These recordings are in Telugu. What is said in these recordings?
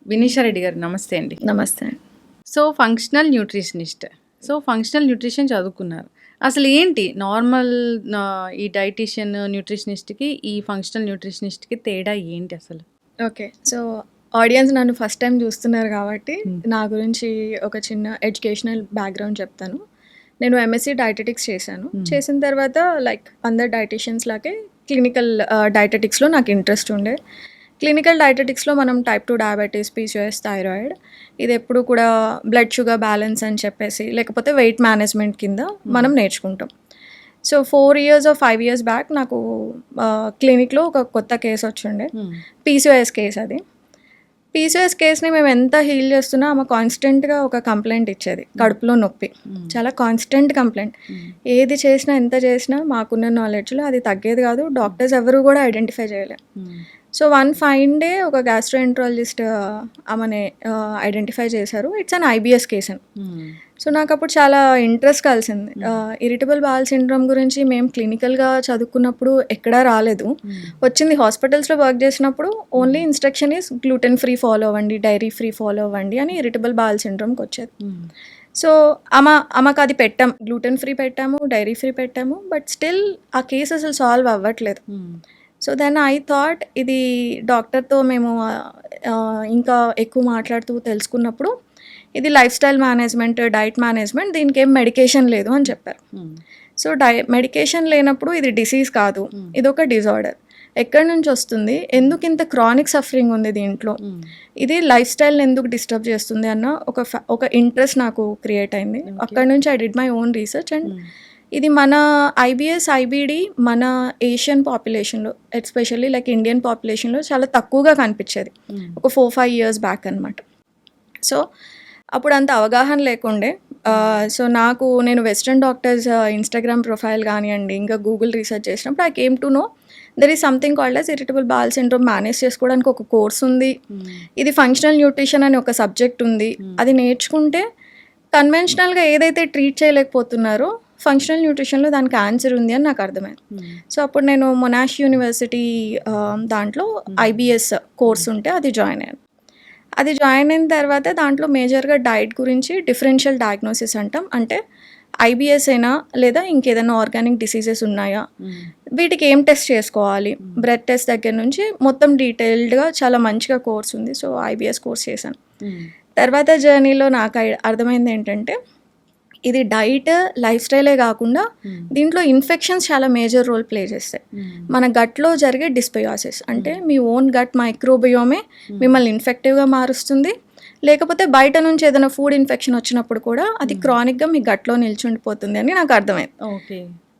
వినీషా రెడ్డి గారు నమస్తే అండి. నమస్తే. So functional nutritionist. So functional nutrition చదువుకున్నారు. అసలు ఏంటి నార్మల్ ఈ డైటీషియన్, న్యూట్రిషనిస్ట్‌కి ఈ ఫంక్షనల్ న్యూట్రిషనిస్ట్‌కి తేడా ఏంటి అసలు? ఓకే. సో, ఆడియన్స్ నన్ను ఫస్ట్ టైమ్ చూస్తున్నారు కాబట్టి, నా గురించి ఒక చిన్న ఎడ్యుకేషనల్ బ్యాక్‌గ్రౌండ్ చెప్తాను. నేను ఎంఎస్సీ డైటెటిక్స్ చేశాను. చేసిన తర్వాత లైక్ అందరు డైటీషియన్స్ లాగే క్లినికల్ డైటెటిక్స్‌లో నాకు ఇంట్రెస్ట్ ఉండే. క్లినికల్ డైటెటిక్స్‌లో మనం టైప్ 2 డయాబెటీస్, పీసీఓఎస్, థైరాయిడ్ ఇది ఎప్పుడు కూడా బ్లడ్ షుగర్ బ్యాలెన్స్ అని చెప్పేసి, లేకపోతే వెయిట్ మేనేజ్మెంట్ కింద మనం నేర్చుకుంటాం. So 4 years or 5 years back నాకు క్లినిక్‌లో ఒక కొత్త కేసు వచ్చిండే. పీసీఓఎస్ కేస్ అది. పీసీఓఎస్ కేస్‌ని మేము ఎంత హీల్ చేస్తున్నా ఆమె కాన్స్టెంట్‌గా ఒక కంప్లైంట్ ఇచ్చేది. కడుపులో నొప్పి. చాలా కాన్స్టెంట్ కంప్లైంట్. ఏది చేసినా, ఎంత చేసినా మాకున్న నాలెడ్జ్‌లో అది తగ్గేది కాదు. డాక్టర్స్ ఎవరు కూడా ఐడెంటిఫై చేయలే. సో వన్ ఫైన్ డే ఒక గ్యాస్ట్రోఎంట్రాలజిస్ట్ ఆమెని ఐడెంటిఫై చేశారు. ఇట్స్ అన్ ఐబిఎస్ కేస్ అని. సో నాకు అప్పుడు చాలా ఇంట్రెస్ట్ కలిసింది. ఇరిటబుల్ బౌల్ సిండ్రోమ్ గురించి మేము క్లినికల్గా చదువుకున్నప్పుడు ఎక్కడా రాలేదు. వచ్చింది హాస్పిటల్స్లో వర్క్ చేసినప్పుడు only instruction is gluten free follow అవ్వండి, డైరీ ఫ్రీ ఫాలో అవ్వండి అని ఇరిటబుల్ బౌల్ సిండ్రోమ్కి వచ్చేది. సో ఆమెకు అది పెట్టాం, గ్లూటెన్ ఫ్రీ పెట్టాము, డైరీ ఫ్రీ పెట్టాము, బట్ స్టిల్ ఆ కేసు అసలు సాల్వ్ అవ్వట్లేదు. సో దెన్ ఐ థాట్ ఇది డాక్టర్తో మేము ఇంకా ఎక్కువ మాట్లాడుతూ తెలుసుకున్నప్పుడు ఇది life style management, diet management, దీనికి ఏం మెడికేషన్ లేదు అని చెప్పారు. సో మెడికేషన్ లేనప్పుడు ఇది డిసీజ్ కాదు, ఇది ఒక డిజార్డర్. ఎక్కడి నుంచి వస్తుంది, ఎందుకు ఇంత క్రానిక్ సఫరింగ్ ఉంది దీంట్లో, ఇది లైఫ్ స్టైల్ని ఎందుకు డిస్టర్బ్ చేస్తుంది అన్న ఒక ఇంట్రెస్ట్ నాకు క్రియేట్ అయింది. అక్కడ నుంచి I did my own research and ఇది మన ఐబిఎస్, ఐబిడి మన ఏషియన్ పాపులేషన్లో ఎస్పెషల్లీ లైక్ ఇండియన్ పాపులేషన్లో చాలా తక్కువగా కనిపించేది ఒక 4-5 ఇయర్స్ బ్యాక్ అనమాట. సో అప్పుడు అంత అవగాహన లేకుండే. సో నేను వెస్ట్రన్ డాక్టర్స్ ఇన్స్టాగ్రామ్ ప్రొఫైల్ కానివ్వండి, ఇంకా గూగుల్ రీసెర్చ్ చేసినప్పుడు I came to know there is something called as irritable bowel syndrome manage చేసుకోవడానికి ఒక కోర్స్ ఉంది. ఇది ఫంక్షనల్ న్యూట్రిషన్ అని ఒక సబ్జెక్ట్ ఉంది. అది నేర్చుకుంటే కన్వెన్షనల్గా ఏదైతే ట్రీట్ చేయలేకపోతున్నారో ఫంక్షనల్ న్యూట్రిషన్లో దానికి ఆన్సర్ ఉంది అని నాకు అర్థమైంది. సో అప్పుడు నేను మొనాష్ యూనివర్సిటీ దాంట్లో ఐబిఎస్ కోర్స్ ఉంటే అది జాయిన్ అయ్యాను. అది జాయిన్ అయిన తర్వాత దాంట్లో మేజర్గా డైట్ గురించి డిఫరెన్షియల్ డయాగ్నోసిస్ అంటాం. అంటే ఐబిఎస్ అయినా లేదా ఇంకేదైనా ఆర్గానిక్ డిసీజెస్ ఉన్నాయా, వీటికి ఏం టెస్ట్ చేసుకోవాలి, బ్లడ్ టెస్ట్ దగ్గర నుంచి మొత్తం డీటెయిల్డ్గా చాలా మంచిగా కోర్స్ ఉంది. సో ఐబిఎస్ కోర్స్ చేశాను. తర్వాత జర్నీలో నాకు అర్థమైంది ఏంటంటే ఇది డైట్, లైఫ్ స్టైలే కాకుండా దీంట్లో ఇన్ఫెక్షన్స్ చాలా మేజర్ రోల్ ప్లే చేస్తాయి. మన గట్లో జరిగే డిస్బయోసిస్ అంటే మీ ఓన్ గట్ మైక్రోబయోమే మిమ్మల్ని ఇన్ఫెక్టివ్గా మారుస్తుంది. లేకపోతే బయట నుంచి ఏదైనా ఫుడ్ ఇన్ఫెక్షన్ వచ్చినప్పుడు కూడా అది క్రానిక్గా మీ గట్లో నిల్చుండిపోతుంది అని నాకు అర్థమైంది. ఓకే,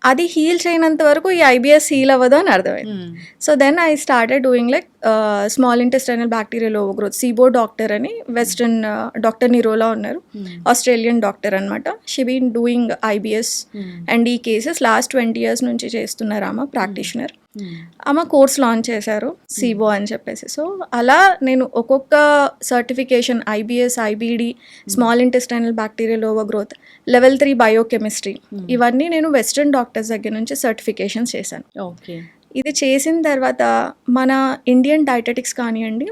అది హీల్ చేయనంత వరకు ఈ ఐబిఎస్ హీల్ అవ్వదు అని అర్థమైంది. So then I started doing like small intestinal bacterial overgrowth, SIBO doctor అని వెస్ట్రన్ డాక్టర్ నిరోలా ఉన్నారు, ఆస్ట్రేలియన్ డాక్టర్ అనమాట. She been doing IBS and ఈ కేసెస్ లాస్ట్ 20 years నుంచి చేస్తున్నారు ఆమె ప్రాక్టీషనర్. ఆమె కోర్స్ లాంచ్ చేశారు సిబో అని చెప్పేసి. సో అలా నేను ఒక్కొక్క certification IBS, IBD, small intestinal bacterial overgrowth, level 3 biochemistry, ఇవన్నీ నేను వెస్ట్రన్ డాక్టర్స్ దగ్గర నుంచి సర్టిఫికేషన్స్ చేశాను. ఓకే, ఇది చేసిన తర్వాత మన ఇండియన్ డైటెటిక్స్ కానివ్వండి,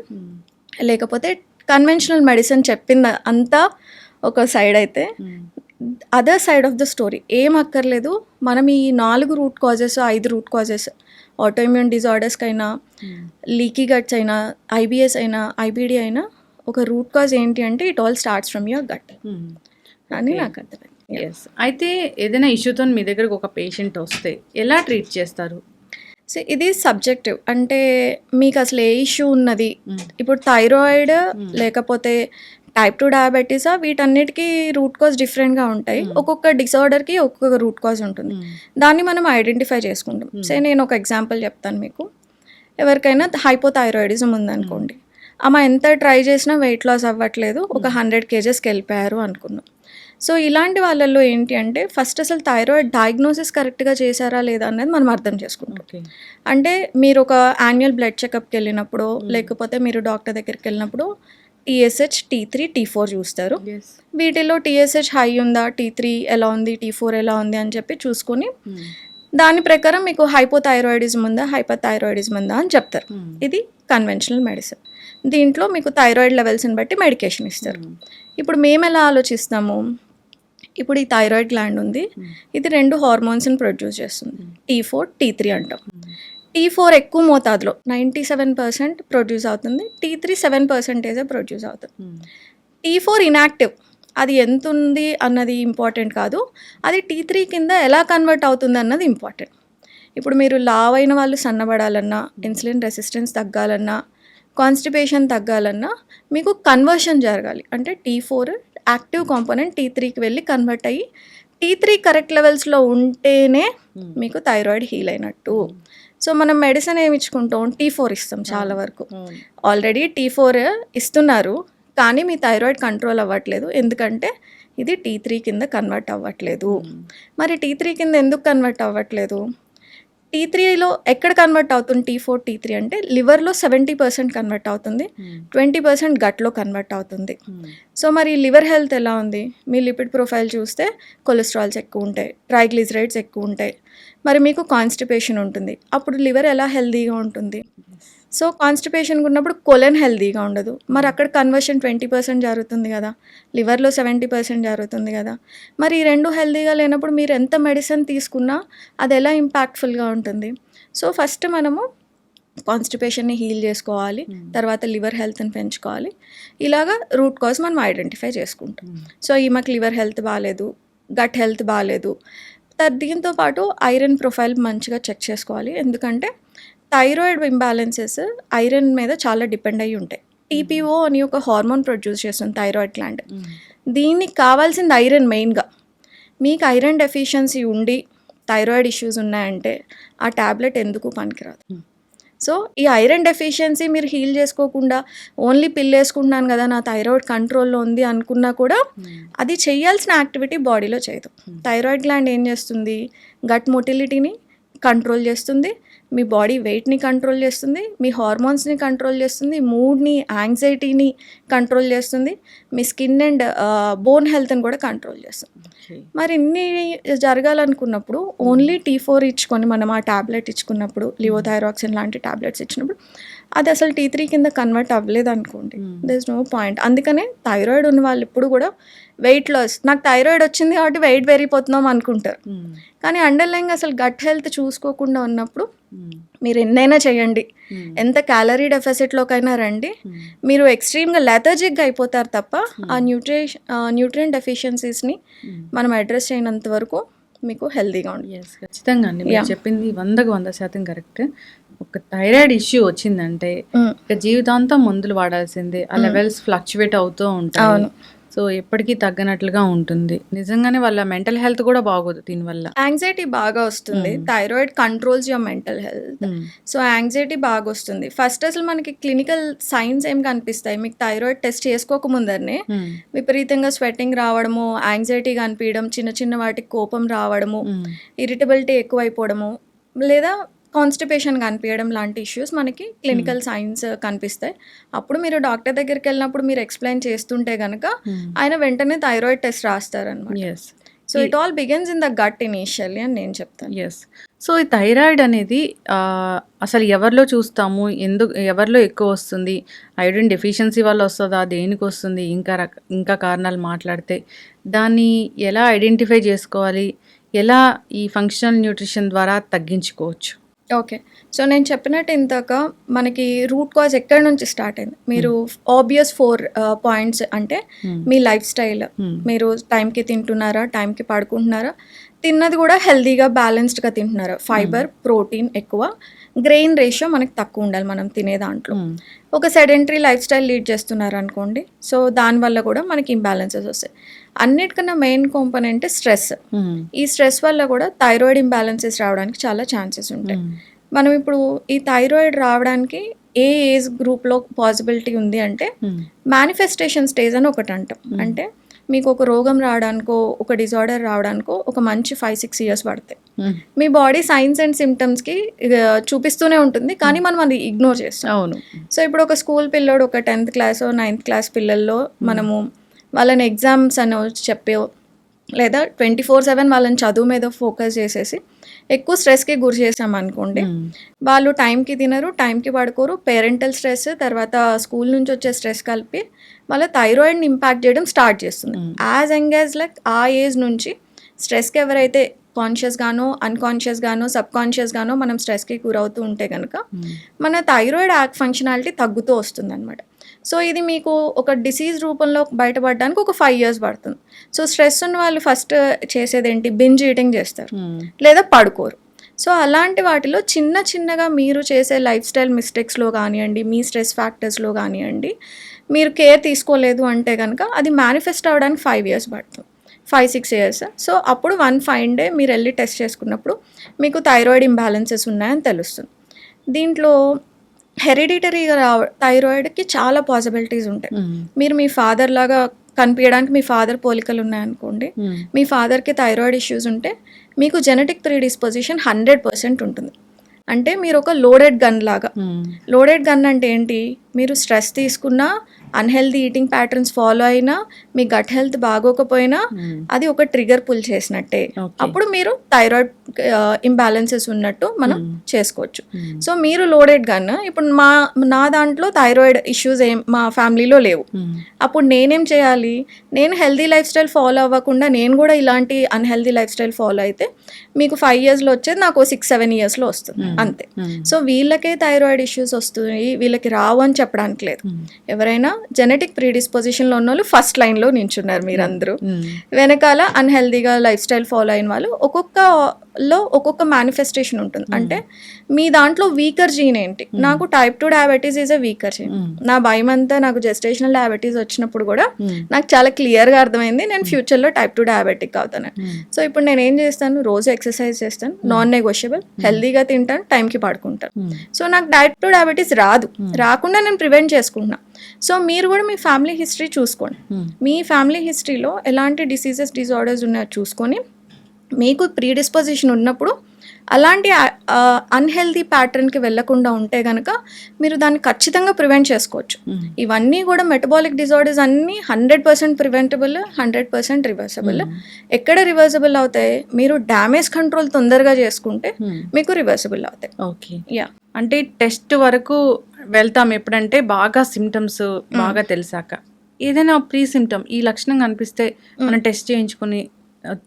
లేకపోతే కన్వెన్షనల్ మెడిసిన్ చెప్పింది అంతా ఒక సైడ్ అయితే, other side of the story ఏం అక్కర్లేదు. మనం ఈ 4 root causes, 5 root causes, autoimmune డిజార్డర్స్కి అయినా, లీకీ గట్స్ అయినా, ఐబిఎస్ అయినా, ఐబిడి అయినా, ఒక రూట్ కాజ్ ఏంటి అంటే it all starts from your gut అని నాకు అర్థమైంది. అయితే ఏదైనా ఇష్యూతో మీ దగ్గరకు ఒక పేషెంట్ వస్తే ఎలా ట్రీట్ చేస్తారు? సో ఇది సబ్జెక్టివ్. అంటే మీకు అసలు ఏ ఇష్యూ ఉన్నది, ఇప్పుడు థైరాయిడ్ లేకపోతే టైప్ 2 డయాబెటీసా, వీటన్నిటికీ రూట్ కాజ్ డిఫరెంట్గా ఉంటాయి. ఒక్కొక్క డిసార్డర్కి ఒక్కొక్క రూట్ కాజ్ ఉంటుంది. దాన్ని మనం ఐడెంటిఫై చేసుకుంటాం. సే నేను ఒక ఎగ్జాంపుల్ చెప్తాను మీకు. ఎవరికైనా హైపోథైరాయిడిజం ఉందనుకోండి, ఆమె ఎంత ట్రై చేసినా వెయిట్ లాస్ అవ్వట్లేదు, ఒక 100 kgsకి వెళ్ళిపోయారు అనుకున్నాం. సో ఇలాంటి వాళ్ళల్లో ఏంటి అంటే ఫస్ట్ అసలు థైరాయిడ్ డయాగ్నోసిస్ కరెక్ట్గా చేశారా లేదా అనేది మనం అర్థం చేసుకుంటాం. అంటే మీరు ఒక యాన్యువల్ బ్లడ్ చెకప్కి వెళ్ళినప్పుడు, లేకపోతే మీరు డాక్టర్ దగ్గరికి వెళ్ళినప్పుడు TSH, T3, T4 చూస్తారు. వీటిలో TSH హై ఉందా, T3 ఎలా ఉంది, T4 ఎలా ఉంది అని చెప్పి చూసుకొని దాని ప్రకారం మీకు హైపోథైరాయిడిజం ఉందా, హైపర్ థైరాయిడిజం ఉందా అని చెప్తారు. ఇది కన్వెన్షనల్ మెడిసిన్. దీంట్లో మీకు థైరాయిడ్ లెవెల్స్ని బట్టి మెడికేషన్ ఇస్తారు. ఇప్పుడు మేము ఎలా ఆలోచిస్తాము, ఇప్పుడు ఈ థైరాయిడ్ గ్లాండ్ ఉంది, ఇది 2 హార్మోన్స్ని ప్రొడ్యూస్ చేస్తుంది, T4 T3 అంటాం. T4 ఎక్కువ మోతాదులో 97% ప్రొడ్యూస్ అవుతుంది, T3 7% ప్రొడ్యూస్ అవుతుంది. T4 ఇన్యాక్టివ్, అది ఎంత ఉంది అన్నది ఇంపార్టెంట్ కాదు, అది T3 కింద ఎలా కన్వర్ట్ అవుతుంది అన్నది ఇంపార్టెంట్. ఇప్పుడు మీరు లావ్ అయిన వాళ్ళు సన్నబడాలన్నా, ఇన్సులిన్ రెసిస్టెన్స్ తగ్గాలన్నా, కాన్స్టిపేషన్ తగ్గాలన్నా మీకు కన్వర్షన్ జరగాలి. అంటే T4 యాక్టివ్ కాంపోనెంట్ T3కి వెళ్ళి కన్వర్ట్ అయ్యి T3 కరెక్ట్ లెవెల్స్లో ఉంటేనే మీకు థైరాయిడ్ హీల్ అయినట్టు. సో మనం మెడిసిన్ ఏమి ఇచ్చుకుంటాం, T4 ఇస్తాం చాలా వరకు. ఆల్రెడీ T4 ఇస్తున్నారు, కానీ మీ థైరాయిడ్ కంట్రోల్ అవ్వట్లేదు, ఎందుకంటే ఇది T3 కింద కన్వర్ట్ అవ్వట్లేదు. మరి T3 కింద ఎందుకు కన్వర్ట్ అవ్వట్లేదు? T3లో ఎక్కడ కన్వర్ట్ అవుతుంది T4 T3 అంటే లివర్లో 70% కన్వర్ట్ అవుతుంది, 20% గట్లో కన్వర్ట్ అవుతుంది. సో మరి లివర్ హెల్త్ ఎలా ఉంది? మీ లిపిడ్ ప్రొఫైల్ చూస్తే కొలెస్ట్రాల్స్ ఎక్కువ ఉంటాయి, ట్రైగ్లిజరైడ్స్ ఎక్కువ ఉంటాయి, మరి మీకు కాన్స్టిపేషన్ ఉంటుంది. అప్పుడు లివర్ ఎలా హెల్తీగా ఉంటుంది? సో కాన్స్టిపేషన్ ఉన్నప్పుడు కొలెన్ హెల్తీగా ఉండదు, మరి అక్కడ కన్వర్షన్ 20% జరుగుతుంది కదా, లివర్లో 70% జరుగుతుంది కదా. మరి ఈ 2 హెల్తీగా లేనప్పుడు మీరు ఎంత మెడిసిన్ తీసుకున్నా అది ఎలా ఇంపాక్ట్ఫుల్గా ఉంటుంది? సో ఫస్ట్ మనము కాన్స్టిపేషన్ని హీల్ చేసుకోవాలి, తర్వాత లివర్ హెల్త్ని పెంచుకోవాలి. ఇలాగా రూట్ కాజ్ మనం ఐడెంటిఫై చేసుకుంటాం. సో ఈమెకు లివర్ హెల్త్ బాగాలేదు, గట్ హెల్త్ బాగాలేదు. దీంతో పాటు ఐరన్ ప్రొఫైల్ మంచిగా చెక్ చేసుకోవాలి, ఎందుకంటే థైరాయిడ్ ఇంబ్యాలెన్సెస్ ఐరన్ మీద చాలా డిపెండ్ అయ్యి ఉంటాయి. TPO అని ఒక హార్మోన్ ప్రొడ్యూస్ చేస్తుంది థైరాయిడ్ గ్లాండ్. దీనికి కావాల్సింది ఐరన్ మెయిన్గా. మీకు ఐరన్ డెఫిషియన్సీ ఉండి థైరాయిడ్ ఇష్యూస్ ఉన్నాయంటే ఆ ట్యాబ్లెట్ ఎందుకు పనికిరాదు. సో ఈ ఐరన్ డెఫిషియన్సీ మీరు హీల్ చేసుకోకుండా ఓన్లీ పిల్ వేసుకుంటున్నాను కదా నా థైరాయిడ్ కంట్రోల్లో ఉంది అనుకున్నా కూడా అది చేయాల్సిన యాక్టివిటీ బాడీలో చేయదు. థైరాయిడ్ గ్లాండ్ ఏం చేస్తుంది, గట్ మొటిలిటీని కంట్రోల్ చేస్తుంది, మీ బాడీ వెయిట్ని కంట్రోల్ చేస్తుంది, మీ హార్మోన్స్ని కంట్రోల్ చేస్తుంది, మూడ్ని, యాంగ్జైటీని కంట్రోల్ చేస్తుంది, మీ స్కిన్ అండ్ బోన్ హెల్త్ని కూడా కంట్రోల్ చేస్తుంది. మరి ఇన్ని జరగాలనుకున్నప్పుడు ఓన్లీ T4 ఇచ్చుకొని మనం ఆ ట్యాబ్లెట్ ఇచ్చుకున్నప్పుడు, లివోథైరాక్సిన్ లాంటి ట్యాబ్లెట్స్ ఇచ్చినప్పుడు అది అసలు T3 కింద కన్వర్ట్ అవ్వలేదు అనుకోండి, దర్ ఇస్ నో పాయింట్. అందుకనే థైరాయిడ్ ఉన్న వాళ్ళు ఇప్పుడు కూడా వెయిట్ లాస్, నాకు థైరాయిడ్ వచ్చింది కాబట్టి వెయిట్ పెరిగిపోతున్నాం అనుకుంటారు, కానీ అండర్లైన్ అసలు గట్ హెల్త్ చూసుకోకుండా ఉన్నప్పుడు మీరు ఎన్నైనా చేయండి, ఎంత క్యాలరీ డెఫిసిట్లోకైనా రండి, మీరు ఎక్స్ట్రీమ్గా లెథర్జిక్గా అయిపోతారు తప్ప ఆ న్యూట్రియంట్ డెఫిషియన్సీస్ని మనం అడ్రస్ చేయనంత వరకు మీకు హెల్తీగా ఉంటుంది. ఖచ్చితంగా అండి, మీరు చెప్పింది 100% కరెక్ట్. ఒక థైరాయిడ్ ఇష్యూ వచ్చిందంటే ఇక జీవితాంతం మందులు వాడాల్సిందే, ఆ లెవెల్స్ ఫ్లక్చువేట్ అవుతూ ఉంటాయి, సో ఎప్పటికీ తగ్గనట్లుగా ఉంటుంది. నిజంగానే వాళ్ళ మెంటల్ హెల్త్ కూడా బాగోదు దీనివల్ల. యాంగ్జైటీ బాగా వస్తుంది, thyroid controls your mental health. So anxiety బాగా వస్తుంది. ఫస్ట్ అసలు మనకి క్లినికల్ సైన్స్ ఏం కనిపిస్తాయి, మీకు థైరాయిడ్ టెస్ట్ చేసుకోకముందరనే విపరీతంగా స్వెట్టింగ్ రావడము, యాంగ్జైటీ కనిపించడం, చిన్న చిన్న వాటికి కోపం రావడము, ఇరిటబిలిటీ ఎక్కువైపోవడము, లేదా కాన్స్టిపేషన్ కనిపించడం లాంటి ఇష్యూస్ మనకి క్లినికల్ సైన్స్ కనిపిస్తాయి. అప్పుడు మీరు డాక్టర్ దగ్గరికి వెళ్ళినప్పుడు మీరు ఎక్స్ప్లెయిన్ చేస్తుంటే కనుక ఆయన వెంటనే థైరాయిడ్ టెస్ట్ రాస్తారనమాట. So it all begins in the gut initially అని నేను చెప్తాను. సో ఈ థైరాయిడ్ అనేది అసలు ఎవరిలో చూస్తాము, ఎవరిలో ఎక్కువ వస్తుంది, ఐరన్ డెఫిషియన్సీ వల్ల వస్తుందా, దేనికి వస్తుంది, ఇంకా కారణాలు మాట్లాడితే దాన్ని ఎలా ఐడెంటిఫై చేసుకోవాలి, ఎలా ఈ ఫంక్షనల్ న్యూట్రిషన్ ద్వారా తగ్గించుకోవచ్చు? ఓకే, సో నేను చెప్పినట్టు ఇంతక మనకి రూట్ కాజ్ ఎక్కడి నుంచి స్టార్ట్ అయింది. మీరు ఆబ్వియస్ 4 పాయింట్స్ అంటే మీ లైఫ్ స్టైల్, మీరు టైంకి తింటున్నారా, టైంకి పడుకుంటున్నారా, తిన్నది కూడా హెల్తీగా బ్యాలెన్స్డ్గా తింటున్నారా, ఫైబర్, ప్రోటీన్ ఎక్కువ, గ్రెయిన్ రేషియో మనకి తక్కువ ఉండాలి మనం తినే దాంట్లో. ఒక సెడెంటరీ లైఫ్ స్టైల్ లీడ్ చేస్తున్నారు అనుకోండి, సో దానివల్ల కూడా మనకి ఇంబ్యాలెన్సెస్ వస్తాయి. అన్నిటికన్నా మెయిన్ కాంపోనెంట్ స్ట్రెస్. ఈ స్ట్రెస్ వల్ల కూడా థైరాయిడ్ ఇంబ్యాలెన్సెస్ రావడానికి చాలా ఛాన్సెస్ ఉంటాయి. మనం ఇప్పుడు ఈ థైరాయిడ్ రావడానికి ఏ ఏజ్ గ్రూప్లో పాసిబిలిటీ ఉంది అంటే మేనిఫెస్టేషన్ స్టేజ్ అని ఒకటి అంటాం. అంటే మీకు ఒక రోగం రావడానికో, ఒక డిజార్డర్ రావడానికో ఒక మంచి 5-6 ఇయర్స్ పడతాయి. మీ బాడీ సైన్స్ అండ్ సిమ్టమ్స్కి చూపిస్తూనే ఉంటుంది, కానీ మనం అది ఇగ్నోర్ చేస్తాం. అవును. సో ఇప్పుడు ఒక స్కూల్ పిల్లోడు, ఒక 10th క్లాస్ 9th క్లాస్ పిల్లల్లో మనము వాళ్ళని ఎగ్జామ్స్ అని చెప్పి లేదా 24/7 వాళ్ళని చదువు మీద ఫోకస్ చేసేసి ఎక్కువ స్ట్రెస్కి గురి చేసామనుకోండి, వాళ్ళు టైంకి తినరు, టైంకి పడుకోరు, పేరెంటల్ స్ట్రెస్, తర్వాత స్కూల్ నుంచి వచ్చే స్ట్రెస్ కలిపి వాళ్ళ థైరాయిడ్ని ఇంపాక్ట్ చేయడం స్టార్ట్ చేస్తుంది. యాజ్ యంగ్ యాజ్ లైక్ ఆ ఏజ్ నుంచి స్ట్రెస్కి ఎవరైతే కాన్షియస్గానో అన్కాన్షియస్గానో సబ్కాన్షియస్గానో మనం స్ట్రెస్కి గురవుతూ ఉంటే కనుక మన థైరాయిడ్ ఫంక్షనాలిటీ తగ్గుతూ వస్తుంది అనమాట. సో ఇది మీకు ఒక డిసీజ్ రూపంలో బయటపడడానికి ఒక 5 years పడుతుంది. సో స్ట్రెస్ ఉన్న వాళ్ళు ఫస్ట్ చేసేది ఏంటి, బింజ్ ఈటింగ్ చేస్తారు లేదా పడుకోరు. సో అలాంటి వాటిలో చిన్న చిన్నగా మీరు చేసే లైఫ్ స్టైల్ మిస్టేక్స్లో కానివ్వండి, మీ స్ట్రెస్ ఫ్యాక్టర్స్లో కానివ్వండి, మీరు కేర్ తీసుకోలేదు అంటే కనుక అది మేనిఫెస్ట్ అవ్వడానికి 5 years పడుతుంది, 5-6 years. సో అప్పుడు వన్ ఫైన్ డే మీరు వెళ్ళి టెస్ట్ చేసుకున్నప్పుడు మీకు థైరాయిడ్ ఇంబ్యాలెన్సెస్ ఉన్నాయని తెలుస్తుంది. దీంట్లో హెరిడిటరీగా థైరాయిడ్కి చాలా పాసిబిలిటీస్ ఉంటాయి. మీరు మీ ఫాదర్ లాగా కనిపించడానికి మీ ఫాదర్ పోలికలు ఉన్నాయనుకోండి, మీ ఫాదర్కి థైరాయిడ్ ఇష్యూస్ ఉంటే మీకు జెనెటిక్ ప్రీడిస్పోజిషన్ 100% ఉంటుంది. అంటే మీరు ఒక లోడెడ్ గన్ లాగా. లోడెడ్ గన్ అంటే ఏంటి, మీరు స్ట్రెస్ తీసుకున్నా, అన్హెల్దీ ఈటింగ్ ప్యాటర్న్స్ ఫాలో అయినా, మీ గట్ హెల్త్ బాగోకపోయినా అది ఒక ట్రిగర్ పుల్ చేసినట్టే. అప్పుడు మీరు థైరాయిడ్ ఇంబ్యాలెన్సెస్ ఉన్నట్టు మనం చేసుకోవచ్చు. సో మీరు లోడెడ్ గన్. ఇప్పుడు నా దాంట్లో థైరాయిడ్ ఇష్యూస్ మా ఫ్యామిలీలో లేవు. అప్పుడు నేనేం చేయాలి, నేను హెల్దీ లైఫ్ స్టైల్ ఫాలో అవ్వకుండా నేను కూడా ఇలాంటి అన్హెల్దీ లైఫ్ స్టైల్ ఫాలో అయితే మీకు 5 yearsలో వచ్చేది నాకు 6-7 yearsలో వస్తుంది అంతే. సో వీళ్ళకే థైరాయిడ్ ఇష్యూస్ వస్తున్నాయి, వీళ్ళకి రావు అని చెప్పడానికి లేదు. ఎవరైనా జెనెటిక్ ప్రీడిస్పోజిషన్లో ఉన్న వాళ్ళు ఫస్ట్ లైన్లో నించున్నారు మీరందరూ. వెనకాల అన్హెల్దీగా లైఫ్ స్టైల్ ఫాలో అయిన వాళ్ళు ఒక్కొక్క మేనిఫెస్టేషన్ ఉంటుంది. అంటే మీ దాంట్లో వీకర్ జీన్ ఏంటి, నాకు type 2 diabetes is a weaker gene. నా భయం అంతా నాకు జెస్టేషనల్ డయాబెటీస్ వచ్చినప్పుడు కూడా నాకు చాలా క్లియర్గా అర్థమైంది నేను ఫ్యూచర్లో టైప్ 2 డయాబెటిక్ అవుతాను. సో ఇప్పుడు నేను ఏం చేస్తాను, రోజు ఎక్సర్సైజ్ చేస్తాను, నాన్ నెగోషియబుల్, హెల్దీగా తింటాను, టైంకి పడుకుంటాను. సో నాకు టైప్ 2 డయాబెటీస్ రాకుండా నేను ప్రివెంట్ చేసుకుంటున్నా. సో మీరు కూడా మీ ఫ్యామిలీ హిస్టరీ చూసుకోండి. మీ ఫ్యామిలీ హిస్టరీలో ఎలాంటి డిజార్డర్స్ ఉన్నాయో చూసుకొని మీకు ప్రీడిస్పోజిషన్ ఉన్నప్పుడు అలాంటి అన్హెల్దీ ప్యాటర్న్కి వెళ్ళకుండా ఉంటే కనుక మీరు దాన్ని ఖచ్చితంగా ప్రివెంట్ చేసుకోవచ్చు. ఇవన్నీ కూడా మెటబాలిక్ డిజార్డర్స్ అన్నీ 100% ప్రివెంటబుల్, 100% రివర్సబుల్. ఎక్కడ రివర్సబుల్ అవుతాయి, మీరు డ్యామేజ్ కంట్రోల్ తొందరగా చేసుకుంటే మీకు రివర్సబుల్ అవుతాయి. Okay, yeah. అంటే టెస్ట్ వరకు వెళ్తాం ఎప్పుడంటే బాగా సిమ్టమ్స్ బాగా తెలిసాక. ఏదైనా ప్రీ సిమ్టమ్ ఈ లక్షణం కనిపిస్తే మనం టెస్ట్ చేయించుకుని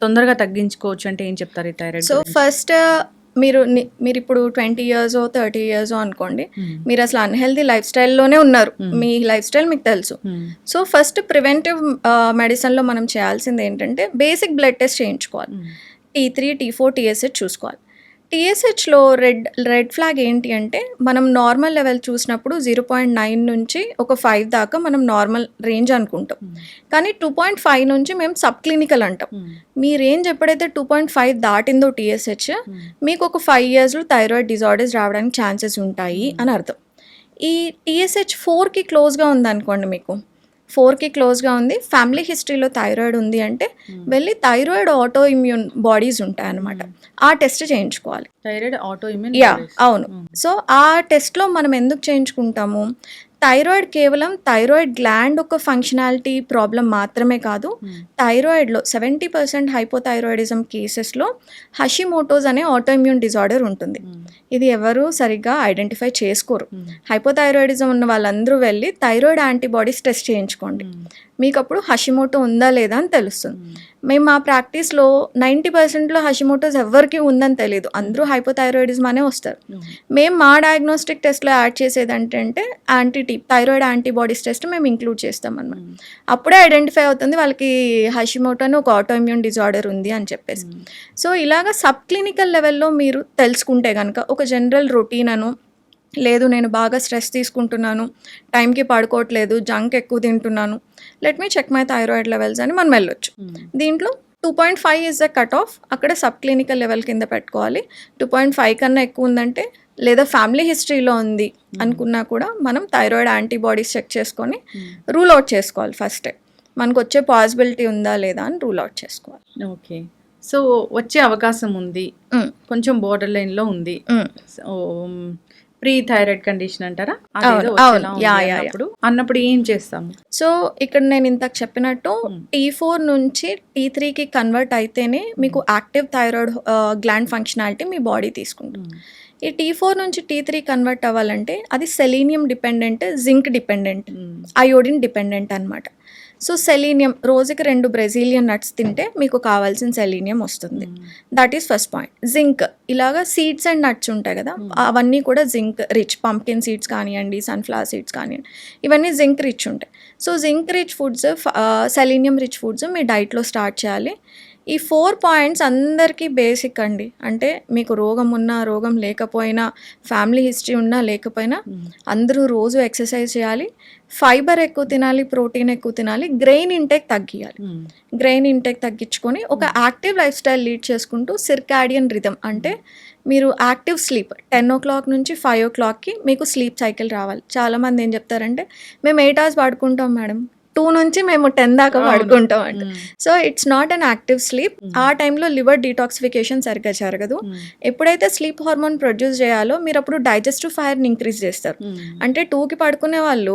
తొందరగా తగ్గించుకోవచ్చు అంటే ఏం చెప్తారు ఈ థైరాయిడ్? సో ఫస్ట్ మీరు ఇప్పుడు 20 years 30 years అనుకోండి, మీరు అసలు అన్హెల్దీ లైఫ్ స్టైల్లోనే ఉన్నారు, మీ లైఫ్ స్టైల్ మీకు తెలుసు. సో ఫస్ట్ ప్రివెంటివ్ మెడిసిన్లో మనం చేయాల్సింది ఏంటంటే బేసిక్ బ్లడ్ టెస్ట్ చేయించుకోవాలి. T3, T4, TSH చూసుకోవాలి. TSHలో రెడ్ ఫ్లాగ్ ఏంటి అంటే మనం నార్మల్ లెవెల్ చూసినప్పుడు 0.9 నుంచి ఒక 5 దాకా మనం నార్మల్ రేంజ్ అనుకుంటాం. కానీ 2.5 నుంచి మేము సబ్ క్లినికల్ అంటాం. మీ రేంజ్ ఎప్పుడైతే 2.5 దాటిందో TSH, మీకు ఒక 5 yearsలో థైరాయిడ్ డిజార్డర్స్ రావడానికి ఛాన్సెస్ ఉంటాయి అని అర్థం. ఈ TSH 4కి క్లోజ్గా ఉందనుకోండి, మీకు 4కి క్లోజ్గా ఉంది, ఫ్యామిలీ హిస్టరీలో థైరాయిడ్ ఉంది అంటే వెళ్ళి థైరాయిడ్ ఆటో ఇమ్యూన్ బాడీస్ ఉంటాయన్నమాట, ఆ టెస్ట్ చేయించుకోవాలి. థైరాయిడ్ ఆటో ఇమ్యూన్, యా అవును. సో ఆ టెస్ట్లో మనం ఎందుకు చేయించుకుంటాము, థైరాయిడ్ కేవలం థైరాయిడ్ గ్లాండ్ ఒక ఫంక్షనాలిటీ ప్రాబ్లం మాత్రమే కాదు, థైరాయిడ్లో 70% హైపోథైరాయిడిజం కేసెస్లో హషిమోటోస్ అనే ఆటోఇమ్యూన్ డిజార్డర్ ఉంటుంది. ఇది ఎవరు సరిగ్గా ఐడెంటిఫై చేసుకోరు. హైపోథైరాయిడిజం ఉన్న వాళ్ళందరూ వెళ్ళి థైరాయిడ్ యాంటీబాడీస్ టెస్ట్ చేయించుకోండి, మీకు అప్పుడు హషిమోటో ఉందా లేదా అని తెలుస్తుంది. మేము మా ప్రాక్టీస్లో 90%లో హషిమోటోస్ ఎవరికి ఉందని తెలియదు, అందరూ హైపోథైరాయిడిజం అనే వస్తారు. మేము మా డయాగ్నోస్టిక్ టెస్ట్లో యాడ్ చేసేది అంటే థైరాయిడ్ యాంటీబాడీస్ టెస్ట్ మేము ఇంక్లూడ్ చేస్తాం అన్నమాట. అప్పుడే ఐడెంటిఫై అవుతుంది వాళ్ళకి హషిమోటో అని ఒక ఆటోఇమ్యూన్ డిజార్డర్ ఉంది అని చెప్పేసి. సో ఇలాగ సబ్ క్లినికల్ లెవెల్లో మీరు తెలుసుకుంటే కనుక ఒక జనరల్ రొటీన్ అను, లేదు నేను బాగా స్ట్రెస్ తీసుకుంటున్నాను, టైంకి పడుకోవట్లేదు, జంక్ ఎక్కువ తింటున్నాను, let me check my thyroid levels అని మనం వెళ్ళొచ్చు. దీంట్లో 2.5 ఇస్ ద కట్ ఆఫ్, అక్కడ సబ్ క్లినికల్ లెవెల్ కింద పెట్టుకోవాలి. 2.5 కన్నా ఎక్కువ ఉందంటే లేదా ఫ్యామిలీ హిస్టరీలో ఉంది అనుకున్నా కూడా మనం థైరాయిడ్ యాంటీబాడీస్ చెక్ చేసుకొని రూల్ అవుట్ చేసుకోవాలి. ఫస్ట్ మనకు వచ్చే పాసిబిలిటీ ఉందా లేదా అని రూల్ అవుట్ చేసుకోవాలి. ఓకే, సో వచ్చే అవకాశం ఉంది, కొంచెం బోర్డర్ లైన్లో ఉంది, సో ప్రీ థైరాయిడ్ కండిషన్ అంటారా? అవును. అదేదో అవును. వచ్చేలా ఉంది యాహ్! యాహ్! యాహ్! అన్నప్పుడు ఏం చేస్తాము? సో, ఇక్కడ నేను ఇందాక చెప్పినట్టు T4 నుంచి T3కి కన్వర్ట్ అయితేనే మీకు యాక్టివ్ థైరాయిడ్ గ్లాండ్ ఫంక్షనాలిటీ మీ బాడీ తీసుకుంటుంది. ఈ T4 నుంచి T3 కన్వర్ట్ అవ్వాలంటే అది selenium dependent, zinc dependent, iodine dependent అనమాట. సో సెలీనియం రోజుకి 2 బ్రెజిలియన్ నట్స్ తింటే మీకు కావాల్సిన సెలీనియం వస్తుంది. That is first point. Zinc ఇలాగా సీడ్స్ అండ్ నట్స్ ఉంటాయి కదా, అవన్నీ కూడా జింక్ రిచ్. పంప్కిన్ సీడ్స్ కానివ్వండి, సన్ఫ్లవర్ సీడ్స్ కానివ్వండి, ఇవన్నీ జింక్ రిచ్ ఉంటాయి. So zinc rich foods, selenium rich foods మీ డైట్లో స్టార్ట్ చేయాలి. ఈ 4 పాయింట్స్ అందరికీ బేసిక్ అండి. అంటే మీకు రోగం ఉన్నా, రోగం లేకపోయినా, ఫ్యామిలీ హిస్టరీ ఉన్నా లేకపోయినా అందరూ రోజు ఎక్సర్సైజ్ చేయాలి, ఫైబర్ ఎక్కువ తినాలి, ప్రోటీన్ ఎక్కువ తినాలి, గ్రెయిన్ ఇంటేక్ తగ్గియాలి. గ్రెయిన్ ఇంటేక్ తగ్గించుకొని ఒక యాక్టివ్ లైఫ్ స్టైల్ లీడ్ చేసుకుంటూ సిర్కాడియన్ రిథమ్, అంటే మీరు యాక్టివ్ స్లీప్ 10 o'clock నుంచి 5 o'clockకి మీకు స్లీప్ సైకిల్ రావాలి. చాలామంది ఏం చెప్తారంటే మేము 8 hours పడుకుంటాం మేడం, 2 నుంచి మేము 10 దాకా పడుకుంటాం అంట. So it's not an active sleep. ఆ టైంలో లివర్ డీటాక్సిఫికేషన్ సరిగ్గా జరగదు. ఎప్పుడైతే స్లీప్ హార్మోన్ ప్రొడ్యూస్ చేయాలో మీరు అప్పుడు డైజెస్టివ్ ఫైర్ని ఇంక్రీజ్ చేస్తారు. అంటే 2కి పడుకునే వాళ్ళు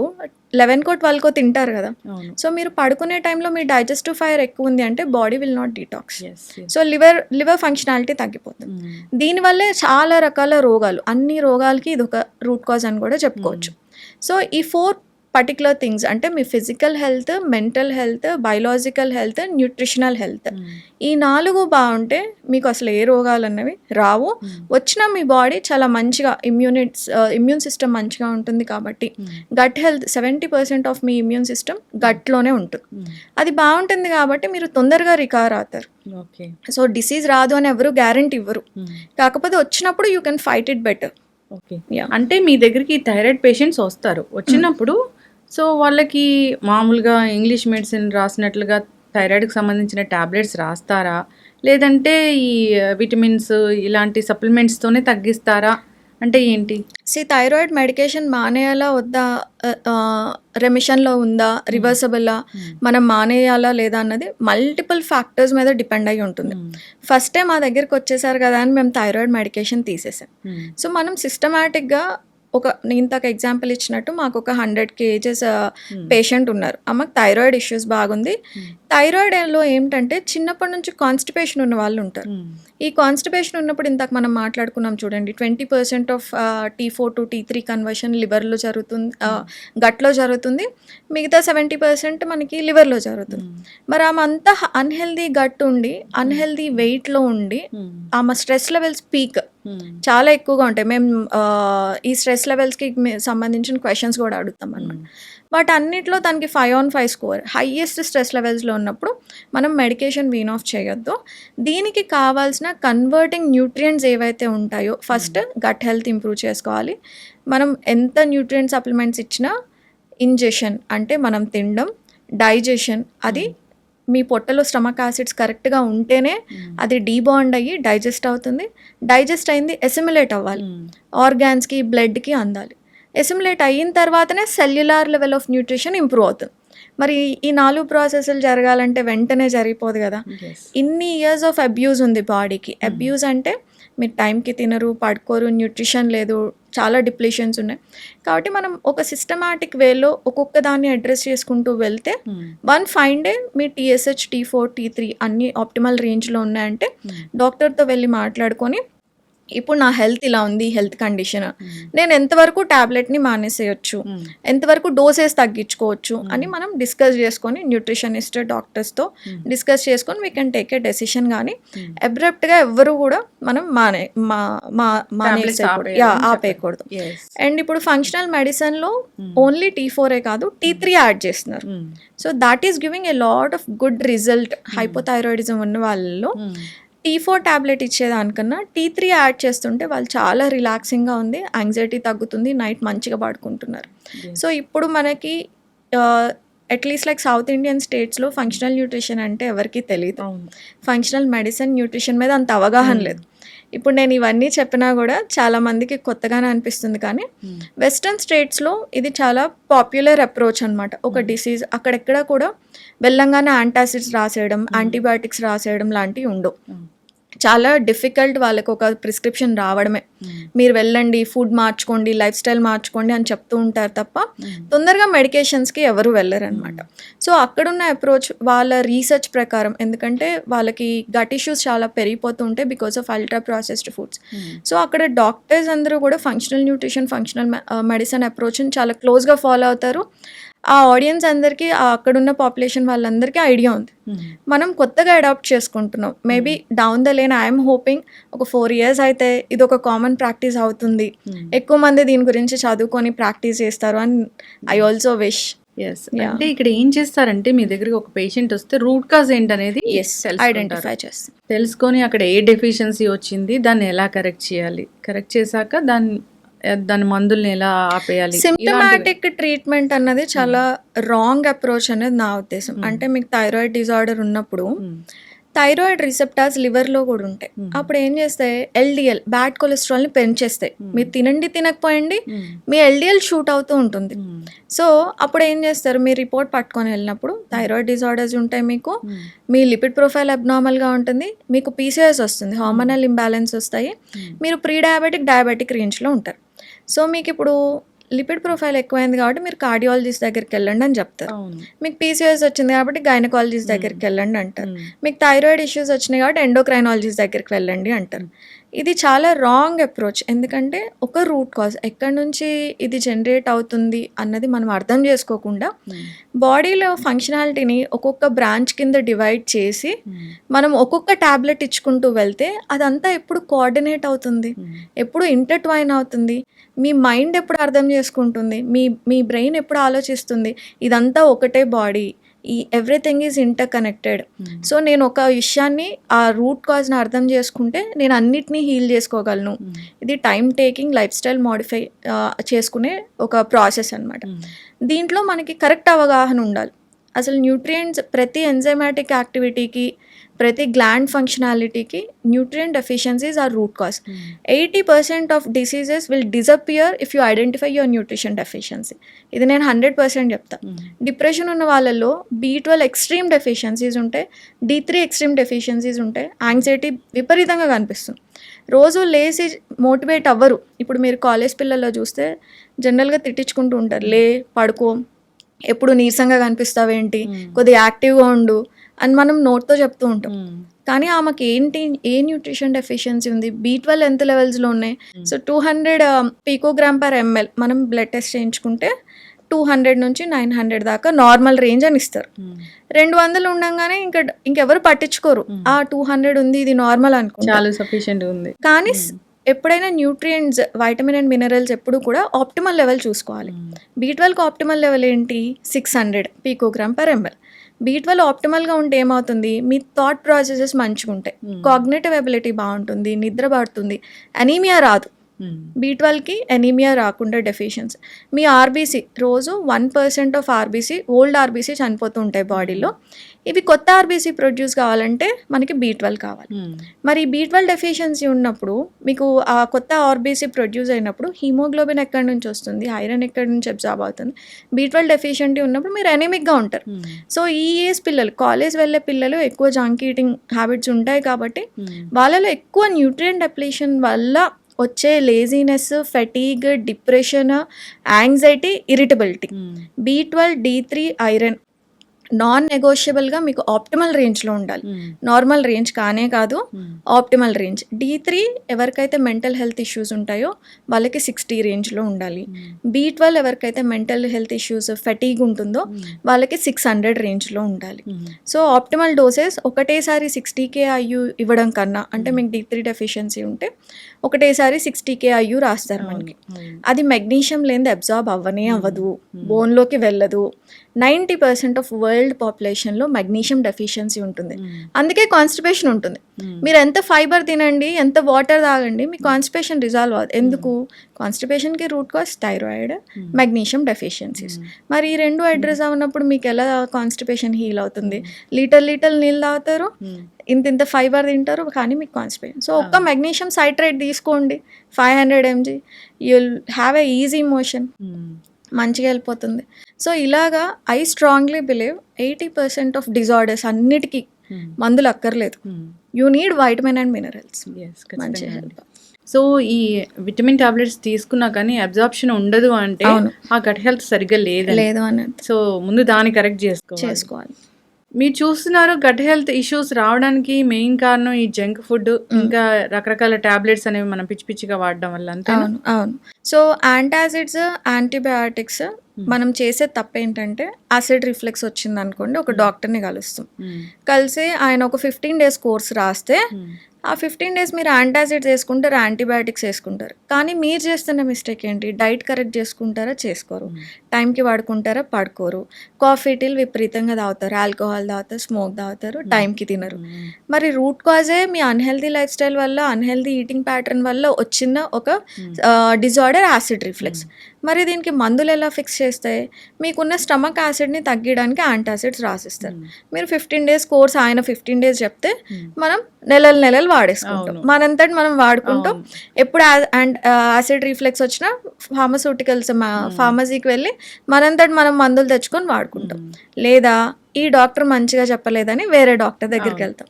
11కో 12కో తింటారు కదా. సో మీరు పడుకునే టైంలో మీ డైజెస్టివ్ ఫైర్ ఎక్కువ ఉంది అంటే body will not detox. So liver functionality తగ్గిపోతుంది. దీనివల్లే చాలా రకాల రోగాలు, అన్ని రోగాలకి ఇది ఒక రూట్ కాజ్ అని కూడా చెప్పుకోవచ్చు. సో ఈ 4 పర్టికులర్ థింగ్స్ అంటే మీ physical health, mental health, biological health, nutritional health, ఈ 4 బాగుంటే మీకు అసలు ఏ రోగాలు అన్నవి రావు. వచ్చిన మీ బాడీ చాలా మంచిగా ఇమ్యూన్ సిస్టమ్ మంచిగా ఉంటుంది. కాబట్టి గట్ హెల్త్ 70% ఆఫ్ మీ ఇమ్యూన్ సిస్టమ్ గట్లోనే ఉంటుంది. అది బాగుంటుంది కాబట్టి మీరు తొందరగా రికవర్ అవుతారు. సో డిసీజ్ రాదు అని ఎవరు గ్యారంటీ ఇవ్వరు, కాకపోతే వచ్చినప్పుడు you can fight it better. Okay, అంటే మీ దగ్గరికి థైరాయిడ్ పేషెంట్స్ వస్తారు, వచ్చినప్పుడు సో వాళ్ళకి మామూలుగా ఇంగ్లీష్ మెడిసిన్ రాసినట్లుగా థైరాయిడ్కి సంబంధించిన ట్యాబ్లెట్స్ రాస్తారా, లేదంటే ఈ విటమిన్స్ ఇలాంటి సప్లిమెంట్స్తోనే తగ్గిస్తారా, అంటే ఏంటి? థైరాయిడ్ మెడికేషన్ మానేయాలా వద్దా, రెమిషన్లో ఉందా, రివర్సబుల్లా, మనం మానేయాలా లేదా అన్నది మల్టిపుల్ ఫ్యాక్టర్స్ మీద డిపెండ్ అయి ఉంటుంది. ఫస్ట్ టైం మా దగ్గరికి వచ్చేసారు కదా అని మేము థైరాయిడ్ మెడికేషన్ తీసేసాం. సో మనం సిస్టమాటిక్గా నేను ఇంతకు ఎగ్జాంపుల్ ఇచ్చినట్టు మాకు ఒక 100 kgs పేషెంట్ ఉన్నారు, ఆమెకు థైరాయిడ్ ఇష్యూస్ బాగుంది. థైరాయిడ్లో ఏంటంటే చిన్నప్పటి నుంచి కాన్స్టిపేషన్ ఉన్న వాళ్ళు ఉంటారు. ఈ కాన్స్టిపేషన్ ఉన్నప్పుడు ఇంతకు మనం మాట్లాడుకున్నాం చూడండి, 20% of T4 to T3 conversion లివర్లో జరుగుతుంది, గట్లో జరుగుతుంది, మిగతా 70% మనకి లివర్లో జరుగుతుంది. మరి ఆమె అంతా అన్హెల్దీ గట్ ఉండి, అన్హెల్దీ వెయిట్లో ఉండి, ఆమె స్ట్రెస్ లెవెల్స్ పీక్ చాలా ఎక్కువగా ఉంటాయి. మేము ఈ స్ట్రెస్ లెవెల్స్కి సంబంధించిన క్వశ్చన్స్ కూడా అడుగుతాం అన్నమాట. వాటి అన్నిట్లో తనకి 5 on 5 స్కోర్, హైయెస్ట్ స్ట్రెస్ లెవెల్స్లో ఉన్నప్పుడు మనం మెడికేషన్ వీన్ ఆఫ్ చేయొద్దు. దీనికి కావాల్సిన కన్వర్టింగ్ న్యూట్రియంట్స్ ఏవైతే ఉంటాయో ఫస్ట్ గట్ హెల్త్ ఇంప్రూవ్ చేసుకోవాలి. మనం ఎంత న్యూట్రియంట్ సప్లిమెంట్స్ ఇచ్చినా ఇంజెషన్ అంటే మనం తినడం, డైజెషన్, అది మీ పొట్టలో స్టమక్ యాసిడ్స్ కరెక్ట్గా ఉంటేనే అది డీబాండ్ అయ్యి డైజెస్ట్ అవుతుంది. డైజెస్ట్ అయింది ఎసిమిలేట్ అవ్వాలి, ఆర్గాన్స్కి, బ్లడ్కి అందాలి. ఎసిమిలేట్ అయిన తర్వాతనే cellular level of nutrition improve అవుతుంది. మరి ఈ 4 ప్రాసెస్లు జరగాలంటే వెంటనే జరిగిపోదు కదా. ఇన్ని ఇయర్స్ ఆఫ్ అబ్యూజ్ ఉంది బాడీకి. అబ్యూజ్ అంటే మీరు టైంకి తినరు, పడుకోరు, న్యూట్రిషన్ లేదు, చాలా డిప్లీషన్స్ ఉన్నాయి. కాబట్టి మనం ఒక సిస్టమాటిక్ వేలో ఒక్కొక్క దాన్ని అడ్రస్ చేసుకుంటూ వెళ్తే వన్ ఫైన్ డే మీ TSH, T4, T3 అన్ని ఆప్టిమల్ రేంజ్లో ఉన్నాయంటే డాక్టర్తో వెళ్ళి మాట్లాడుకొని ఇప్పుడు నా హెల్త్ ఇలా ఉంది, హెల్త్ కండిషన్, నేను ఎంతవరకు ట్యాబ్లెట్ని మానేసేయచ్చు, ఎంతవరకు డోసెస్ తగ్గించుకోవచ్చు అని మనం డిస్కస్ చేసుకొని న్యూట్రిషనిస్ట్, డాక్టర్స్తో డిస్కస్ చేసుకొని we can take a decision. కానీ అబ్రప్ట్గా ఎవ్వరు కూడా మనం ఆపేయకూడదు. అండ్ ఇప్పుడు ఫంక్షనల్ మెడిసిన్లో ఓన్లీ T4 కాదు T3 యాడ్ చేస్తున్నారు. So that is giving a lot of good result. Hypothyroidism ఉన్న వాళ్ళలో T4 ట్యాబ్లెట్ ఇచ్చేదానికన్నా T3 యాడ్ చేస్తుంటే వాళ్ళు చాలా రిలాక్సింగ్గా ఉంది, యాంగ్జైటీ తగ్గుతుంది, నైట్ మంచిగా పడుకుంటున్నారు. సో ఇప్పుడు మనకి అట్లీస్ట్ లైక్ సౌత్ ఇండియన్ స్టేట్స్లో ఫంక్షనల్ న్యూట్రిషన్ అంటే ఎవరికి తెలియదు, ఫంక్షనల్ మెడిసిన్ న్యూట్రిషన్ మీద అంత అవగాహన లేదు. ఇప్పుడు నేను ఇవన్నీ చెప్పినా కూడా చాలామందికి కొత్తగానే అనిపిస్తుంది, కానీ వెస్టర్న్ స్టేట్స్లో ఇది చాలా పాపులర్ అప్రోచ్ అనమాట. ఒక డిసీజ్ అక్కడెక్కడ కూడా వెళ్ళంగానే యాంటాసిడ్స్ రాసేయడం, యాంటీబయాటిక్స్ రాసేయడం లాంటివి ఉండవు. చాలా డిఫికల్ట్ వాళ్ళకి ఒక ప్రిస్క్రిప్షన్ రావడమే. మీరు వెళ్ళండి, ఫుడ్ మార్చుకోండి, లైఫ్ స్టైల్ మార్చుకోండి అని చెప్తూ ఉంటారు తప్ప తొందరగా మెడికేషన్స్కి ఎవరు వెళ్ళరనమాట. సో అక్కడున్న అప్రోచ్ వాళ్ళ రీసెర్చ్ ప్రకారం, ఎందుకంటే వాళ్ళకి గట్ ఇష్యూస్ చాలా పెరిగిపోతూ ఉంటాయి because of ultra processed foods. So అక్కడ డాక్టర్స్ అందరూ కూడా ఫంక్షనల్ న్యూట్రిషన్, ఫంక్షనల్ మెడిసిన్ అప్రోచ్ని చాలా క్లోజ్గా ఫాలో అవుతారు. ఆ ఆడియన్స్ అందరికీ, అక్కడున్న పాపులేషన్ వాళ్ళందరికీ ఐడియా ఉంది. మనం కొత్తగా అడాప్ట్ చేసుకుంటున్నాం. Maybe down the lane I'm hoping ఒక 4 years అయితే ఇది ఒక కామన్ ప్రాక్టీస్ అవుతుంది, ఎక్కువ మంది దీని గురించి చదువుకొని ప్రాక్టీస్ చేస్తారు అని ఐ ఆల్సో విష్. ఎస్, అంటే ఇక్కడ ఏం చేస్తారంటే మీ దగ్గరికి ఒక పేషెంట్ వస్తే రూట్ కాజ్ ఏంటనేది ఐడెంటిఫై చేస్తాం, తెలుసుకొని అక్కడ ఏ డెఫిషియన్సీ వచ్చింది, దాన్ని ఎలా కరెక్ట్ చేయాలి, కరెక్ట్ చేశాక దాని మందుల్ని ఎలా ఆపేయాలి. సిమ్టమాటిక్ ట్రీట్మెంట్ అన్నది చాలా రాంగ్ అప్రోచ్ అనేది నా ఉద్దేశం. అంటే మీకు థైరాయిడ్ డిజార్డర్ ఉన్నప్పుడు థైరాయిడ్ రిసెప్టార్స్ లివర్లో కూడా ఉంటాయి. అప్పుడు ఏం చేస్తాయి, ఎల్డిఎల్ బ్యాడ్ కొలెస్ట్రాల్ని పెంచేస్తాయి. మీరు తినండి తినకపోయండి మీ ఎల్డిఎల్ షూట్ అవుతూ ఉంటుంది. సో అప్పుడు ఏం చేస్తారు, మీ రిపోర్ట్ పట్టుకొని వెళ్ళినప్పుడు థైరాయిడ్ డిజార్డర్స్ ఉంటాయి, మీకు మీ లిపిడ్ ప్రొఫైల్ అబ్నార్మల్గా ఉంటుంది, మీకు పీసీఎస్ వస్తుంది, హార్మోనల్ ఇంబ్యాలెన్స్ వస్తాయి, మీరు ప్రీ డయాబెటిక్ రేంజ్లో ఉంటారు. సో మీకు ఇప్పుడు లిపిడ్ ప్రొఫైల్ ఎక్కువైంది కాబట్టి మీరు కార్డియాలజిస్ట్ దగ్గరికి వెళ్ళండి అని చెప్తారు. మీకు పీసీఎస్ వచ్చింది కాబట్టి గైనకాలజిస్ట్ దగ్గరికి వెళ్ళండి అంటారు. మీకు థైరాయిడ్ ఇష్యూస్ వచ్చినాయి కాబట్టి ఎండోక్రైనాలజిస్ట్ దగ్గరికి వెళ్ళండి అంటారు. ఇది చాలా రాంగ్ అప్రోచ్. ఎందుకంటే ఒక రూట్ కాజ్ ఎక్కడి నుంచి ఇది జనరేట్ అవుతుంది అన్నది మనం అర్థం చేసుకోకుండా బాడీలో ఫంక్షనాలిటీని ఒక్కొక్క బ్రాంచ్ కింద డివైడ్ చేసి మనం ఒక్కొక్క ట్యాబ్లెట్ ఇచ్చుకుంటూ వెళ్తే అదంతా ఎప్పుడు కోఆర్డినేట్ అవుతుంది, ఎప్పుడు ఇంటర్ట్వైన్ అవుతుంది, మీ మైండ్ ఎప్పుడు అర్థం చేసుకుంటుంది, మీ బ్రెయిన్ ఎప్పుడు ఆలోచిస్తుంది, ఇదంతా ఒకటే బాడీ, ఈ everything is inter connected. So నేను ఒక విషయాన్ని, ఆ రూట్ కాజ్ని అర్థం చేసుకుంటే నేను అన్నిటినీ హీల్ చేసుకోగలను. ఇది time taking, life style modify చేసుకునే ఒక ప్రాసెస్ అనమాట. దీంట్లో మనకి కరెక్ట్ అవగాహన ఉండాలి. అసలు న్యూట్రియంట్స్ ప్రతి ఎంజైమాటిక్ యాక్టివిటీకి, ప్రతి గ్లాండ్ ఫంక్షనాలిటీకి nutrient deficiencies are root cause. 80% of diseases will disappear if you identify your nutrition deficiency. ఇది నేను 100% చెప్తాను. డిప్రెషన్ ఉన్న వాళ్ళల్లో B12 ఎక్స్ట్రీమ్ డెఫిషియన్సీస్ ఉంటాయి, D3 ఎక్స్ట్రీమ్ డెఫిషియన్సీస్ ఉంటాయి, యాంగ్జైటీ విపరీతంగా కనిపిస్తుంది, రోజు లేసి మోటివేట్ అవ్వరు. ఇప్పుడు మీరు కాలేజ్ పిల్లల్లో చూస్తే జనరల్గా తిట్టించుకుంటూ ఉంటారు, లే పడుకో, ఎప్పుడు నీరసంగా కనిపిస్తావేంటి, కొద్దిగా యాక్టివ్గా ఉండు అని మనం నోట్తో చెప్తూ ఉంటాం. కానీ ఆమెకి ఏ న్యూట్రిషన్ డెఫిషియన్సీ ఉంది, B12 ఎంత లెవెల్స్లో ఉన్నాయి. సో 200 pg/ml మనం బ్లడ్ టెస్ట్ చేయించుకుంటే 200 నుంచి 900 దాకా నార్మల్ రేంజ్ అని ఇస్తారు. 200 ఉండగానే ఇంకెవరు పట్టించుకోరు, 200 ఉంది ఇది నార్మల్ అనుకుంటారు, చాలా సఫిషియెంట్ ఉంది. కానీ ఎప్పుడైనా న్యూట్రియంట్స్, వైటమిన్ అండ్ మినరల్స్ ఎప్పుడు కూడా ఆప్టిమల్ లెవెల్ చూసుకోవాలి. B12కి ఆప్టిమల్ లెవెల్ ఏంటి, 600 pg/ml. B12 ఆప్టిమల్గా ఉంటే ఏమవుతుంది, మీ థాట్ ప్రాసెసెస్ మంచిగా ఉంటాయి, కాగ్నిటివ్ ఎబిలిటీ బాగుంటుంది, నిద్ర పడుతుంది, అనీమియా రాదు. B12కి అనీమియా రాకుండా డెఫిషియన్సీ. మీ ఆర్బీసీ రోజు 1% ఆఫ్ ఆర్బీసీ, ఓల్డ్ ఆర్బీసీ చనిపోతూ ఉంటాయి బాడీలో. ఇవి కొత్త ఆర్బీసీ ప్రొడ్యూస్ కావాలంటే మనకి B12 కావాలి. మరి B12 డెఫిషియన్సీ ఉన్నప్పుడు మీకు ఆ కొత్త ఆర్బీసీ ప్రొడ్యూస్ అయినప్పుడు హీమోగ్లోబిన్ ఎక్కడి నుంచి వస్తుంది, ఐరన్ ఎక్కడి నుంచి అబ్జార్బ్ అవుతుంది. B12 డెఫిషియన్సీ ఉన్నప్పుడు మీరు ఎనీమిక్గా ఉంటారు. సో ఈ ఏజ్ పిల్లలు, కాలేజ్ వెళ్ళే పిల్లలు ఎక్కువ జంక్ ఈటింగ్ హ్యాబిట్స్ ఉంటాయి కాబట్టి వాళ్ళలో ఎక్కువ న్యూట్రియంట్ డెప్లీషన్ వల్ల వచ్చే laziness, fatigue, depression, anxiety, irritability. B12, D3, iron non నెగోషియబుల్గా మీకు ఆప్టిమల్ రేంజ్లో ఉండాలి. నార్మల్ రేంజ్ కానే కాదు, ఆప్టిమల్ రేంజ్. D3 ఎవరికైతే మెంటల్ హెల్త్ ఇష్యూస్ ఉంటాయో వాళ్ళకి 60 రేంజ్లో ఉండాలి. B12 ఎవరికైతే మెంటల్ హెల్త్ ఇష్యూస్, ఫెటీగ్ ఉంటుందో వాళ్ళకి 600 రేంజ్లో ఉండాలి. సో ఆప్టిమల్ డోసెస్ ఒకటేసారి 60 kIU ఇవ్వడం కన్నా, అంటే మీకు D3 డెఫిషియన్సీ ఉంటే ఒకటేసారి 60 kIU రాస్తారు మనకి. అది మెగ్నీషియం లేనిది అబ్జార్బ్ అవ్వనే అవ్వదు, బోన్లోకి వెళ్ళదు. 90% ఆఫ్ వరల్డ్ పాపులేషన్లో మెగ్నీషియం డెఫిషియన్సీ ఉంటుంది, అందుకే కాన్స్టిపేషన్ ఉంటుంది. మీరు ఎంత ఫైబర్ తినండి, ఎంత వాటర్ తాగండి, మీ కాన్స్టిపేషన్ రిజాల్వ్ అవ్వదు. ఎందుకు, కాన్స్టిపేషన్కి root cause thyroid, magnesium deficiencies. మరి ఈ రెండు అడ్రస్ అవునప్పుడు మీకు ఎలా కాన్స్టిపేషన్ హీల్ అవుతుంది? లీటర్ నీళ్ళు తాగుతారు, ఇంత ఫైబర్ తింటారు, కానీ మీకు కాన్స్టిపేషన్. సో ఒక్క మెగ్నీషియం సైట్రేట్ తీసుకోండి 500 mg, you'll have a easy motion, మంచిగా వెళ్ళిపోతుంది. సో ఇలాగా I strongly believe 80% of disorders అన్నిటికీ మందులు అక్కర్లేదు. You need vitamin and minerals. Yes. మంచి ఖచ్చితంగా అండి. హెల్ప్. సో, ఈ విటమిన్ టాబ్లెట్స్ తీసుకున్నా కానీ అబ్జార్ప్షన్ ఉండదు అంటే అవును. ఆ గట్ హెల్త్ సరిగ్గా లేదని. లేదు అన్నట్టు సో, ముందు దాన్ని కరెక్ట్ చేసుకోవాలి. చేసుకోవాలి. మీరు చూస్తున్నారు గట్ హెల్త్ ఇష్యూస్ రావడానికి మెయిన్ కారణం ఈ జంక్ ఫుడ్, ఇంకా రకరకాల టాబ్లెట్స్ అనేవి మనం పిచ్చి పిచ్చిగా వాడడం వల్ల అంతేనా? అవును. అవును. సో, యాంటాసిడ్స్, యాంటీబయాటిక్స్ మనం చేసే తప్పేంటంటే యాసిడ్ రిఫ్లెక్స్ వచ్చిందనుకోండి, ఒక డాక్టర్‌ని కలుస్తాం. హ్మ్. కలిసి ఆయన ఒక 15 డేస్ కోర్స్ రాస్తే హ్మ్. ఆ 15 డేస్ మీరు యాంటాసిడ్స్ వేసుకుంటారు, యాంటీబయాటిక్స్ వేసుకుంటారు. కానీ మీరు చేస్తున్న మిస్టేక్ ఏంటి? డైట్ కరెక్ట్ చేసుకుంటారా? చేసుకోరు. టైంకి పడుకుంటారా? పడుకోరు. కాఫీ, టీలు విపరీతంగా తాగుతారు, ఆల్కహాల్ తాగుతారు, స్మోక్ తాగుతారు, టైంకి తినరు. మరి రూట్ కాజే మీ అన్‌హెల్తీ లైఫ్ స్టైల్ వల్ల, అన్‌హెల్తీ ఈటింగ్ ప్యాటర్న్ వల్ల వచ్చిన ఒక డిజార్డర్ యాసిడ్ రిఫ్లెక్స్. మరి దీనికి మందులు ఎలా ఫిక్స్ చేస్తాయి? మీకున్న స్టమక్ యాసిడ్ని తగ్గించడానికి యాంటాసిడ్స్ రాసిస్తారు. మీరు 15 డేస్ కోర్స్ ఆయన 15 డేస్ చెప్తే మనం నెలలు వాడేసుకుంటాం. అవును. మనంతటి మనం వాడుకుంటాం. అవును. ఎప్పుడు యాసిడ్ రిఫ్లెక్స్ వచ్చినా ఫార్మస్యూటికల్స్ ఫార్మసీకి వెళ్ళి మనంతటి మనం మందులు తెచ్చుకొని వాడుకుంటాం. లేదా ఈ డాక్టర్ మంచిగా చెప్పలేదని వేరే డాక్టర్ దగ్గరికి వెళ్తాం.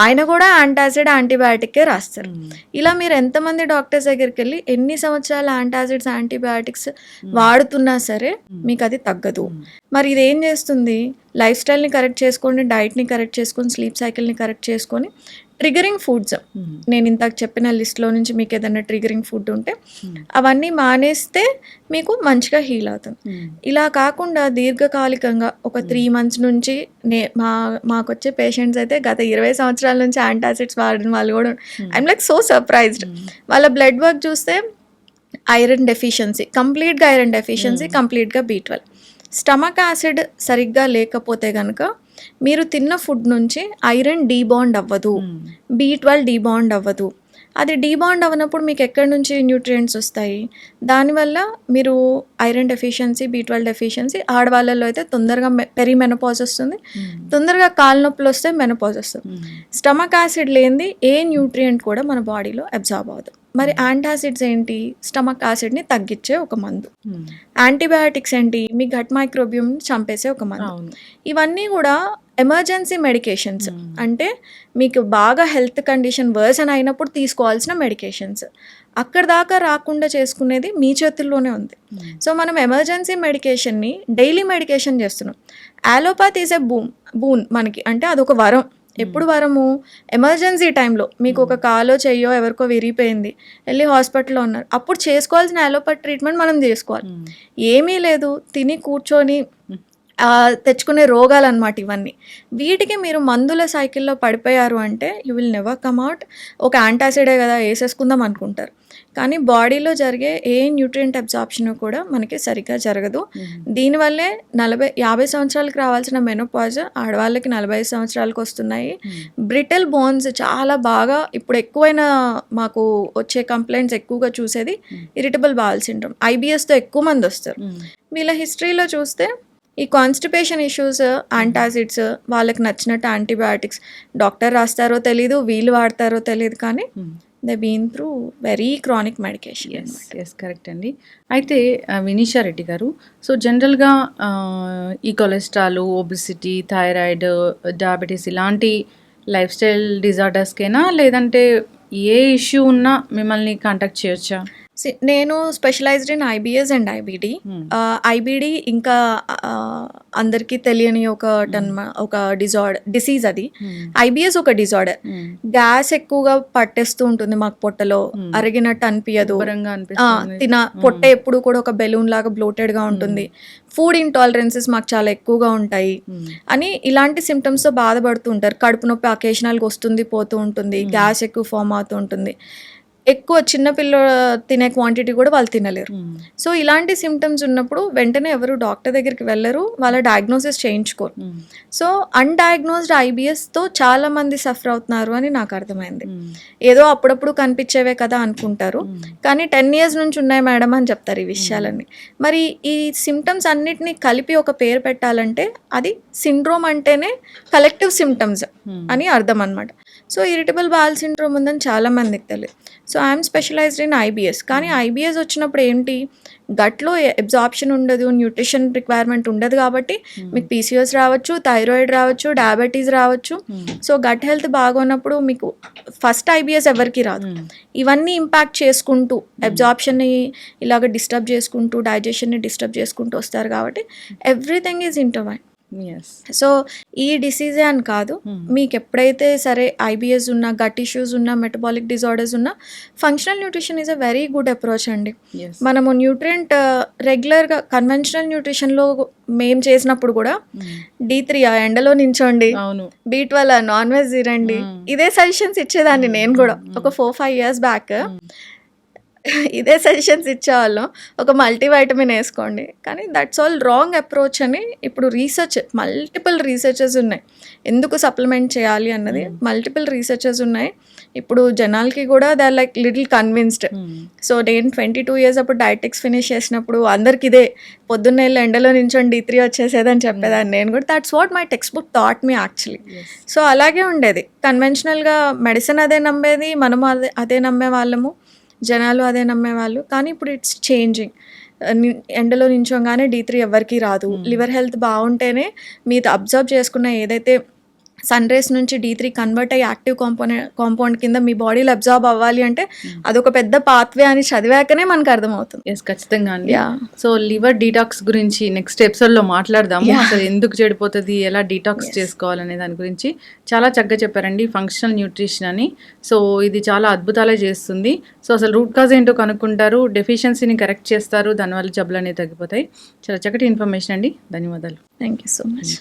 ఆయన కూడా యాంటాసిడ్, యాంటీబయాటిక్కే రాస్తారు. ఇలా మీరు ఎంతమంది డాక్టర్స్ దగ్గరికి వెళ్ళి ఎన్ని సంవత్సరాలు యాంటాసిడ్స్, యాంటీబయాటిక్స్ వాడుతున్నా సరే మీకు అది తగ్గదు. మరి ఇదేం చేస్తుంది? లైఫ్ స్టైల్ని కరెక్ట్ చేసుకోండి, డైట్ని కరెక్ట్ చేసుకొని, స్లీప్ సైకిల్ని కరెక్ట్ చేసుకొని, ట్రిగరింగ్ ఫుడ్స్ నేను ఇంతకు చెప్పిన లిస్ట్లో నుంచి మీకు ఏదైనా ట్రిగరింగ్ ఫుడ్ ఉంటే అవన్నీ మానేస్తే మీకు మంచిగా హీల్ అవుతుంది. ఇలా కాకుండా దీర్ఘకాలికంగా ఒక 3 మంత్స్ నుంచి మాకు వచ్చే పేషెంట్స్ అయితే గత 20 సంవత్సరాల నుంచి యాంటాసిడ్స్ వాడిన వాళ్ళు కూడా ఐఎమ్ లైక్ సో సర్ప్రైజ్డ్. వాళ్ళ బ్లడ్ వర్క్ చూస్తే ఐరన్ డెఫిషియన్సీ, కంప్లీట్గా ఐరన్ డెఫిషియన్సీ, కంప్లీట్గా B12. స్టమక్ యాసిడ్ సరిగ్గా లేకపోతే కనుక మీరు తిన్న ఫుడ్ నుంచి ఐరన్ డీబాండ్ అవ్వదు, B12 డీబాండ్ అవ్వదు. అది డీబాండ్ అవ్వనప్పుడు మీకు ఎక్కడి నుంచి న్యూట్రియంట్స్ వస్తాయి? దానివల్ల మీరు ఐరన్ డెఫిషియన్సీ, B12 డెఫిషియన్సీ, ఆడవాళ్ళలో అయితే తొందరగా పెరిమెనోపాజ్ వస్తుంది, తొందరగా కాళ్ళ నొప్పులు వస్తే మెనోపాజ్ వస్తుంది. స్టమక్ యాసిడ్ లేనిది ఏ న్యూట్రియంట్ కూడా మన బాడీలో అబ్జార్బ్ అవ్వదు. మరి యాంటాసిడ్స్ ఏంటి? స్టమక్ యాసిడ్ని తగ్గించే ఒక మందు. యాంటీబయాటిక్స్ ఏంటి? మీ గట్ మైక్రోబియంని చంపేసే ఒక మందు. ఇవన్నీ కూడా ఎమర్జెన్సీ మెడికేషన్స్, అంటే మీకు బాగా హెల్త్ కండిషన్ వర్సన్ అయినప్పుడు తీసుకోవాల్సిన మెడికేషన్స్. అక్కడ దాకా రాకుండా చేసుకునేది మీ చేతుల్లోనే ఉంది. సో మనం ఎమర్జెన్సీ మెడికేషన్ని డైలీ మెడికేషన్ చేస్తున్నాం. అలోపతి ఈజ్ ఎ బూన్ మనకి, అంటే అదొక వరం. ఎప్పుడు వరము? ఎమర్జెన్సీ టైంలో మీకు ఒక కాలో చెయ్యో ఎవరికో విరిగిపోయింది, వెళ్ళి హాస్పిటల్లో ఉన్నారు, అప్పుడు చేసుకోవాల్సిన అలోపతి ట్రీట్మెంట్ మనం చేసుకోవాలి. ఏమీ లేదు, తిని కూర్చొని తెచ్చుకునే రోగాలు అన్నమాట ఇవన్నీ. వీటికి మీరు మందుల సైకిల్లో పడిపోయారు అంటే you will never come out. ఒక యాంటాసిడే కదా వేసేసుకుందాం అనుకుంటారు, కానీ బాడీలో జరిగే ఏ న్యూట్రియంట్ అబ్జార్ప్షన్ కూడా మనకి సరిగ్గా జరగదు. దీనివల్లే 50 సంవత్సరాలకు రావాల్సిన మెనోపాజ్ ఆడవాళ్ళకి 45 సంవత్సరాలకు వస్తున్నాయి. బ్రిటిల్ బోన్స్ చాలా బాగా ఇప్పుడు ఎక్కువైన మాకు వచ్చే కంప్లైంట్స్ ఎక్కువగా చూసేది ఇరిటబుల్ బౌల్ సిండ్రోమ్, IBSతో ఎక్కువ మంది వస్తారు. వీళ్ళ హిస్టరీలో చూస్తే ఈ కాన్స్టిపేషన్ ఇష్యూస్, యాంటాసిడ్స్, వాళ్ళకి నచ్చినట్టు యాంటీబయాటిక్స్ డాక్టర్ రాస్తారో తెలీదు, వీళ్ళు వాడతారో తెలియదు, కానీ they been through very chronic medication. Yes correct అండి. అయితే వినీషా రెడ్డి గారు, సో జనరల్గా ఈ కొలెస్ట్రాల్, ఒబిసిటీ, థైరాయిడ్, డయాబెటీస్ ఇలాంటి లైఫ్ స్టైల్ డిజార్డర్స్కేనా, లేదంటే ఏ ఇష్యూ ఉన్నా మిమ్మల్ని కాంటాక్ట్ చేయొచ్చా? నేను specialised in IBS and IBD. IBD ఇంకా అందరికీ తెలియని ఒక డిసీజ్ అది. IBS ఒక డిజార్డర్. గ్యాస్ ఎక్కువగా పట్టేస్తూ ఉంటుంది మాకు, పొట్టలో అరిగినట్టు అనిపించదు, పొట్ట ఎప్పుడు కూడా ఒక బెలూన్ లాగా బ్లోటెడ్గా ఉంటుంది, ఫుడ్ ఇంటాలరెన్సెస్ మాకు చాలా ఎక్కువగా ఉంటాయి అని ఇలాంటి సిమ్టమ్స్తో బాధపడుతూ ఉంటారు. కడుపు నొప్పి అకేషనల్గా వస్తుంది, పోతూ ఉంటుంది, గ్యాస్ ఎక్కువ ఫామ్ అవుతూ ఉంటుంది, ఎక్కువ చిన్నపిల్ల తినే క్వాంటిటీ కూడా వాళ్ళు తినలేరు. సో ఇలాంటి సిమ్టమ్స్ ఉన్నప్పుడు వెంటనే ఎవరు డాక్టర్ దగ్గరికి వెళ్ళరు, వాళ్ళ డయాగ్నోసిస్ చేయించుకోరు. సో అన్డయాగ్నోస్డ్ IBSతో చాలా మంది సఫర్ అవుతున్నారు అని నాకు అర్థమైంది. ఏదో అప్పుడప్పుడు కనిపించేవే కదా అనుకుంటారు, కానీ 10 years నుంచి ఉన్నాయి మేడం అని చెప్తారు ఈ విషయాలన్నీ. మరి ఈ సిమ్టమ్స్ అన్నిటినీ కలిపి ఒక పేరు పెట్టాలంటే అది సిండ్రోమ్ అంటేనే కలెక్టివ్ సిమ్టమ్స్ అని అర్థం అనమాట. సో ఇరిటబుల్ బాల్ సిండ్రోమ్ ఉందని చాలా మందికి తెలియదు. So I'm specialised in IBS. కానీ ఐబిఎస్ వచ్చినప్పుడు ఏంటి, గట్లో అబ్జార్ప్షన్ ఉండదు, న్యూట్రిషన్ రిక్వైర్మెంట్ ఉండదు, కాబట్టి మీకు పీసీఓఎస్ రావచ్చు, థైరాయిడ్ రావచ్చు, డయాబెటీస్ రావచ్చు. సో గట్ హెల్త్ బాగున్నప్పుడు మీకు ఫస్ట్ ఐబిఎస్ ఎవరికి రాదు. ఇవన్నీ ఇంపాక్ట్ చేసుకుంటూ అబ్జార్ప్షన్ని ఇలాగ డిస్టర్బ్ చేసుకుంటూ, డైజెషన్ని డిస్టర్బ్ చేసుకుంటూ వస్తారు, కాబట్టి ఎవ్రీథింగ్ ఈజ్ ఇంటర్వైన్. ఎస్. సో ఈ డిసీజే అని కాదు, మీకు ఎప్పుడైతే సరే ఐబిఎస్ ఉన్నా, గట్ ఇష్యూస్ ఉన్నా, మెటబాలిక్ డిజార్డర్స్ ఉన్నా, functional nutrition is a very good approach అండి. మనము న్యూట్రియంట్ రెగ్యులర్గా కన్వెన్షనల్ న్యూట్రిషన్లో మేము చేసినప్పుడు కూడా D3 ఎండలో నించోండి, B12 నాన్ వెజ్ తినండి, ఇదే సజెషన్స్ ఇచ్చేదాన్ని నేను కూడా ఒక 4-5 years బ్యాక్. ఇదే సజెషన్స్ ఇచ్చేవాళ్ళం, ఒక మల్టీవైటమిన్ వేసుకోండి. కానీ దట్స్ ఆల్ రాంగ్ అప్రోచ్ అని ఇప్పుడు మల్టిపుల్ రీసెర్చెస్ ఉన్నాయి ఎందుకు సప్లిమెంట్ చేయాలి అన్నది. మల్టిపుల్ రీసెర్చెస్ ఉన్నాయి. ఇప్పుడు జనాలకి కూడా they are like little convinced. So నేను 22 years అప్పుడు డైటెక్స్ ఫినిష్ చేసినప్పుడు అందరికి ఇదే పొద్దున్నే ఎండలో నించొని D3 వచ్చేసేదని చెప్పేదాన్ని నేను కూడా. That's what my text book thought me actually. So అలాగే ఉండేది. కన్వెన్షనల్గా మెడిసిన్ అదే నమ్మేది, మనము అదే నమ్మే వాళ్ళము, జనాలు అదే నమ్మేవాళ్ళు. కానీ ఇప్పుడు ఇట్స్ చేంజింగ్. ఎండలో నించోగానే D3 ఎవరికి రాదు. లివర్ హెల్త్ బాగుంటేనే మీరు అబ్జర్వ్ చేసుకున్న ఏదైతే సన్ రేస్ నుంచి D3 కన్వర్ట్ అయ్యి యాక్టివ్ కాంపౌండ్ కింద మీ బాడీలో అబ్జార్బ్ అవ్వాలి అంటే అదొక పెద్ద పాత్వే అని చదివాకనే మనకు అర్థమవుతుంది. ఎస్, ఖచ్చితంగా అండి. సో లివర్ డీటాక్స్ గురించి నెక్స్ట్ ఎపిసోడ్లో మాట్లాడదాము. అసలు ఎందుకు చెడిపోతుంది, ఎలా డీటాక్స్ చేసుకోవాలనే దాని గురించి చాలా చక్కగా చెప్పారండి. ఫంక్షనల్ న్యూట్రిషన్ అని. సో ఇది చాలా అద్భుతాలే చేస్తుంది. సో అసలు రూట్ కాజ్ ఏంటో కనుక్కుంటారు, డెఫిషియన్సీని కరెక్ట్ చేస్తారు, దానివల్ల జబ్బులు అనేవి తగ్గిపోతాయి. చాలా చక్కటి ఇన్ఫర్మేషన్ అండి. ధన్యవాదాలు. Thank you so much.